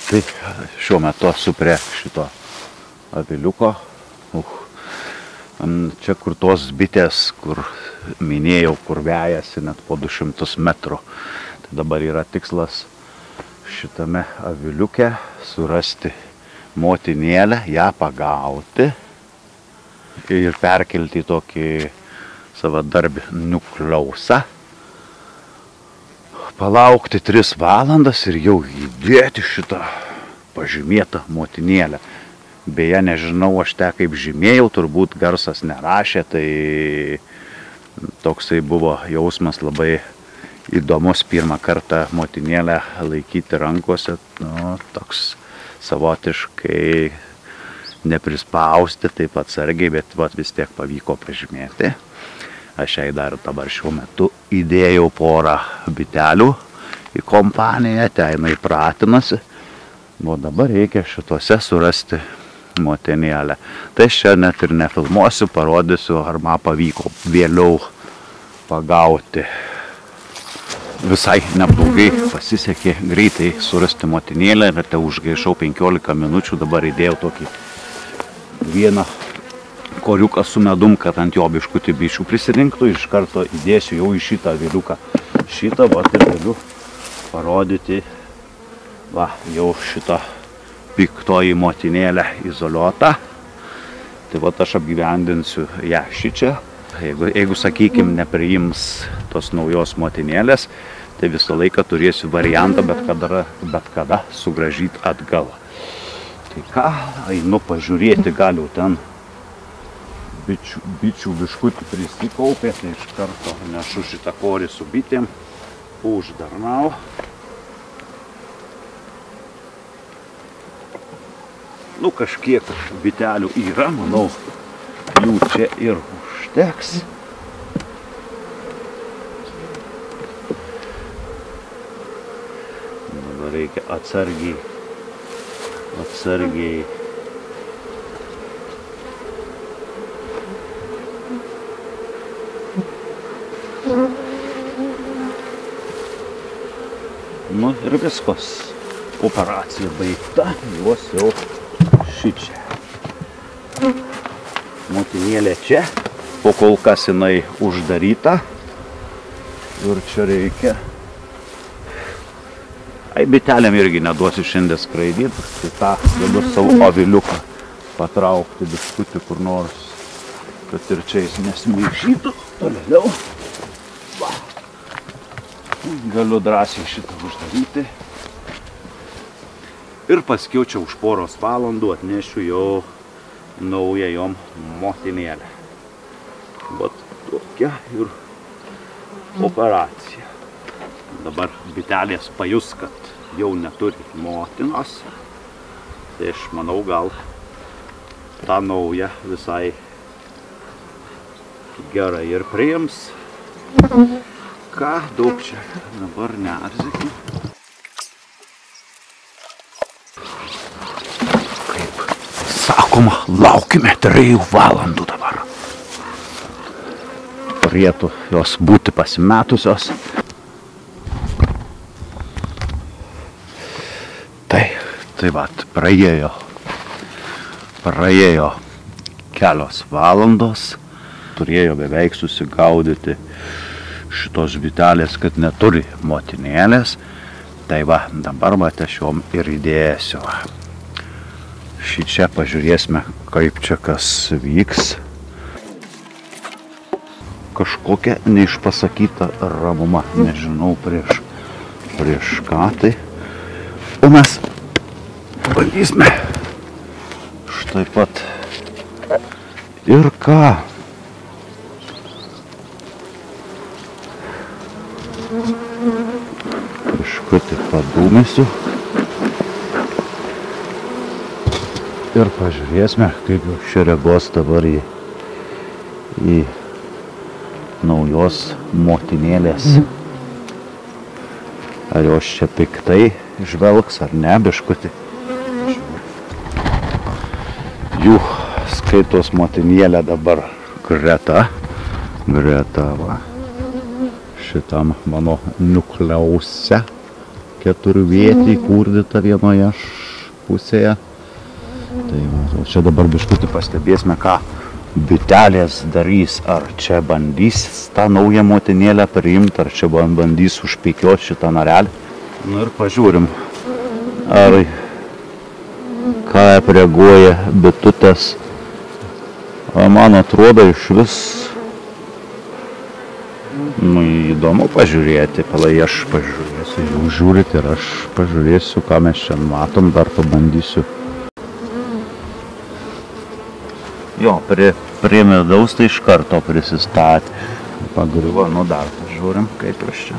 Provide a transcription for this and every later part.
Tai šiuo metu esu prie šito aviliuko. Čia kur tos bitės, kur minėjau, kur vejasi net po 200 metrų. Tai dabar yra tikslas šitame aviliuke surasti motinėlę, ją pagauti ir perkelti į tokį savadarbį nukleusą. Palaukti 3 valandas ir jau įdėti šitą pažymėtą motinėlę. Beje, nežinau, aš te kaip žymėjau, turbūt garsas nerašė, tai toksai buvo jausmas labai įdomus pirmą kartą motinėlę laikyti rankose, toks savotiškai neprispausti, taip atsargiai, bet vis tiek pavyko pažymėti. Aš jai dar dabar šiuo metu įdėjau porą bitelių į kompaniją, ten jinai pratinasi, o dabar reikia šituose surasti motinėlę. Tai aš čia net ir nefilmuosiu, parodysiu, ar man pavyko vėliau pagauti. Visai neblogai pasisekė greitai surasti motinėlę ir te užgaišau 15 minučių, dabar įdėjau tokį vieną koriuką su medum, kad ant jo biškutį bičių prisirinktų, iš karto įdėsiu jau į šitą aviliuką. Šitą vat ir galiu parodyti, jau šitą piktoji motinėlę izoliuotą. Tai vat aš apgyvendinsiu ją šičia. Jeigu sakykim, nepriims tos naujos motinėlės, tai visą laiką turėsiu variantą bet kada sugrąžyti atgal. Tai ką, einu pažiūrėti, galiu ten bičių biškutį prisikaupė, tai iš karto nešu šitą korį su bitėm, uždarnau. Kažkiek bitelių yra, manau, jų čia ir užteks. Dabar reikia atsargiai ir viskas. Operacija baigta, juos jau šičia. Motinėlė čia, po kol kas jinai uždaryta. Ir čia reikia. Bitelėm irgi neduosiu šiandien skraidyti, tai tą galiu savo aviliuką patraukti biškutį kur nors, kad ir čia jis nesimaišytų. Toliau. Galiu drąsiai šitą uždaryti. Ir paskiau čia už poros valandų atnešiu jau naują jom motinėlę. Vat tokia ir operacija. Dabar bitelės pajus, kad jau neturi motinos. Tai aš manau, gal tą naują visai gerai ir priims. Ką, daug čia dabar nearzikim. Kaip sakoma, laukime 3 valandų dabar. Turėtų jos būti pasimetusios. Tai vat, praėjo kelios valandos. Turėjo beveik susigaudyti šitos bitelės, kad neturi motinėlės. Tai va, dabar aš jom ir įdėsiu. Šičia pažiūrėsime, kaip čia kas vyks. Kažkokia neišpasakyta ramuma, nežinau prieš ką tai. O mes bandysime štai pat ir ką. Biškutį padūmėsiu ir pažiūrėsime, kaip čia reagos dabar į naujos motinėlės. Ar jos čia piktai žvelgs ar ne, biškutį. Jų skaitos motinėlė dabar greta va, šitam mano nukleuse keturvietį įkurdyta vienoje pusėje. Tai va, o čia dabar biškutį pastebėsime, ką bitelės darys. Ar čia bandys tą naują motinėlę priimti, ar čia bandys užpeikioti šitą narelį. Nu ir pažiūrim, ar ką reaguoja bitutės. Man atrodo iš vis, nu, įdomu pažiūrėti, palai aš pažiūrėsiu, jūs žiūrit ir aš pažiūrėsiu, ką mes čia matom, dar pabandysiu. Jo, prie medaus tai iš karto prisistatė. Pagriuvo, nu dar pažiūrim, kaip iš čia.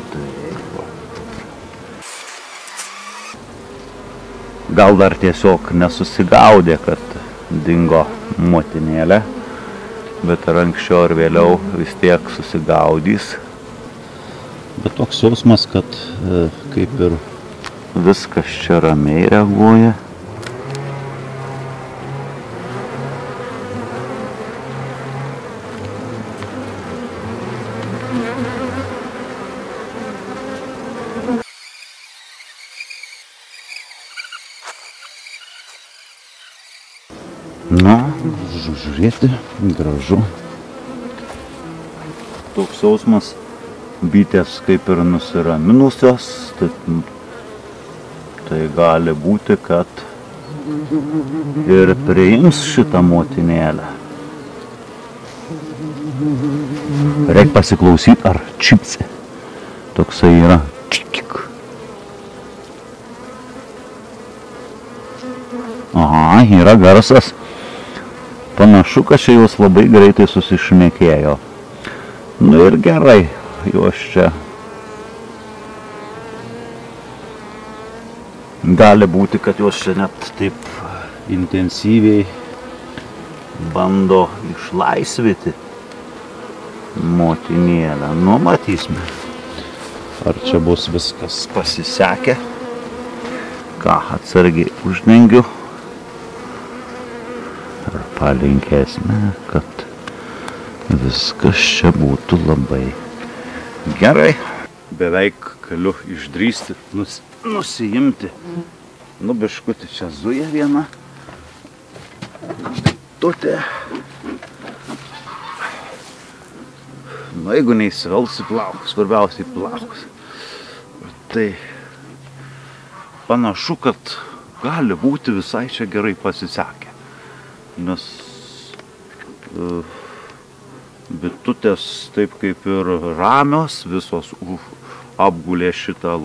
Gal dar tiesiog nesusigaudė, kad dingo motinėlė, bet ar anksčiau ar vėliau vis tiek susigaudys. Bet toks jausmas, kad kaip ir viskas čia ramiai reaguoja. Nu, žiūrėti, gražu. Toks jausmas, bitės kaip ir nusiraminusios, tai gali būti, kad ir priims šitą motinėlę. Reik pasiklausyti, ar čipsi. Toksai yra čikik. Aha, yra garsas. Panašu, kad čia jos labai greitai susišnekėjo. Nu ir gerai, jos čia gali būti, kad jos čia net taip intensyviai bando išlaisvyti motinėlę. Nu, matysime, ar čia bus viskas pasisekę. Ką, atsargiai uždengiu. Ir palinkėsime, kad viskas čia būtų labai gerai. Beveik galiu išdrįsti, nusiimti. Nu, biškutį čia zuja viena. Bitutė. Nu, jeigu neįsivelsi plaukus, svarbiausiai plaukus. Tai panašu, kad gali būti visai čia gerai pasisekę. Nes bitutės taip kaip ir ramios, visos apgulė šitą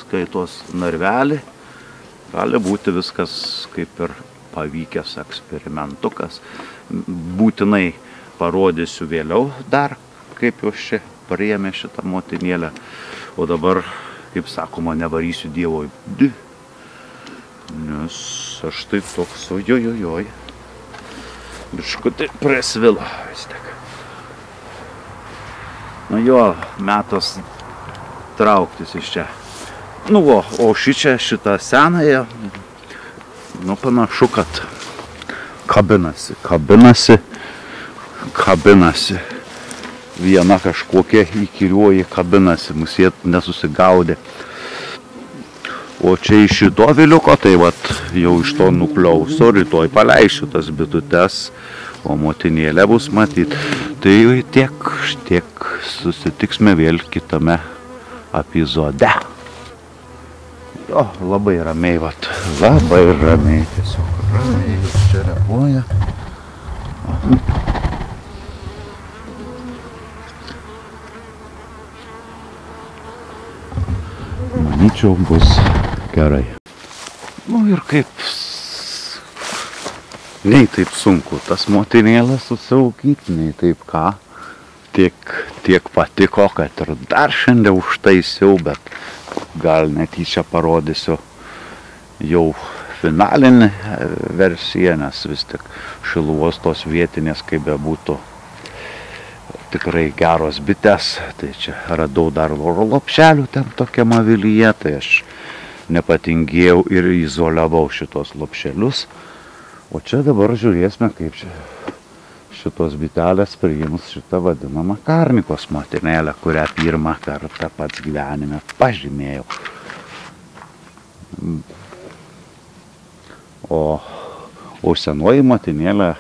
skaitos narvelį. Gali būti viskas kaip ir pavykęs eksperimentukas. Būtinai parodysiu vėliau dar, kaip jos čia priėmė šitą motinėlę. O dabar, kaip sakoma, nevarysiu Dievo di. Nes aš taip toks, ojojojoj. Biškutį presvilo vis tiek. Nu jo, metas trauktis iš čia. Nu o šitą senąją, nu panašu, kad kabinasi. Viena kažkokia įkyrioji kabinasi, musė nesusigaudė. O čia iš šito viliuko, tai vat jau iš to nukliauso, rytoj paleisiu tas bitutes, o motinėlė bus matyti. Tai tiek susitiksime vėl kitame epizode. Jo, labai ramiai, labai ramiai, tiesiog ramiai čia reaguoja. Manyčiau, bus gerai. Nu ir kaip, nei taip sunku tas motinėlės susiaugyti, nei taip ką. Tiek patiko, kad ir dar šiandien užtaisiau, bet gal netyčia parodysiu jau finalinį versiją, nes vis tik Šiluvos tos vietinės, kaip bebūtų, tikrai geros bites. Tai čia radau dar lopšelių ten tokiam avilyje, tai aš nepatingėjau ir izoliavau šitos lopšelius. O čia dabar žiūrėsime, kaip čia šitos bitelės priims šitą vadinamą karnikos motinėlę, kurią pirmą kartą pats gyvenime pažymėjau. O senoji motinėlė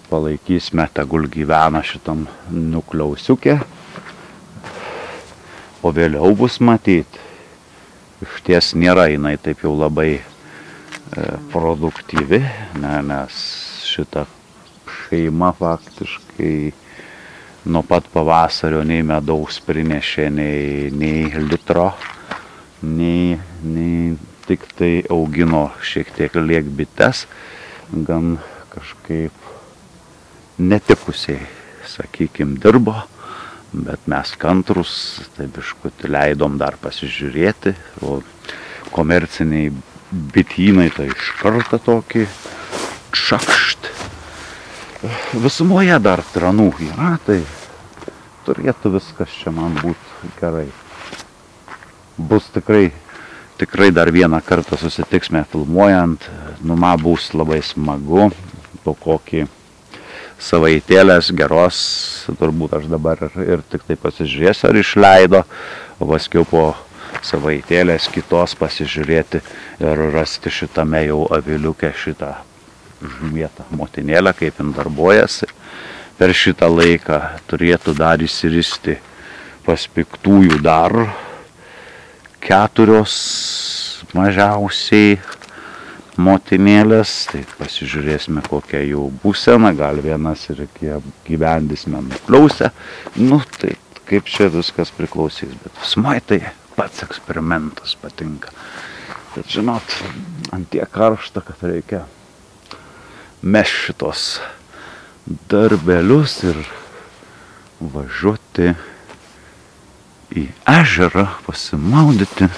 palaikysime, tegul gyvena šitam nukliausiuke, o vėliau bus matyti. Išties nėra jinai taip jau labai produktyvi, nes šita šeima faktiškai nuo pat pavasario nei medaus prinešė, nei litro, nei tik tai augino šiek tiek liek bites, gan kažkaip netikusiai, sakykim, dirbo, bet mes kantrus, tai biškutį leidom dar pasižiūrėti, o komerciniai bitynai tai iš karto tokį šakšt. Visumoje dar tranų yra, tai turėtų viskas čia man būti gerai. Bus tikrai dar vieną kartą susitiksime filmuojant, man bus labai smagu, po kokį savaitėlės geros, turbūt aš dabar ir tik tai pasižiūrėsiu, ar išleido, o paskiau po savaitėlės kitos pasižiūrėti ir rasti šitame jau aviliuke šitą žuvietą motinėlę, kaip jin darbuojasi. Per šitą laiką turėtų dar įsiristi pas piktųjų dar 4 mažiausiai motinėlės, tai pasižiūrėsime kokia jų būsena, gal vienas ir gyvendysime nukliausę, tai kaip čia viskas priklausys, bet visumai tai pats eksperimentas patinka. Bet žinot, ant tiek karšta, kad reikia mest šitos darbelius ir važiuoti į ežerą, pasimaudyti.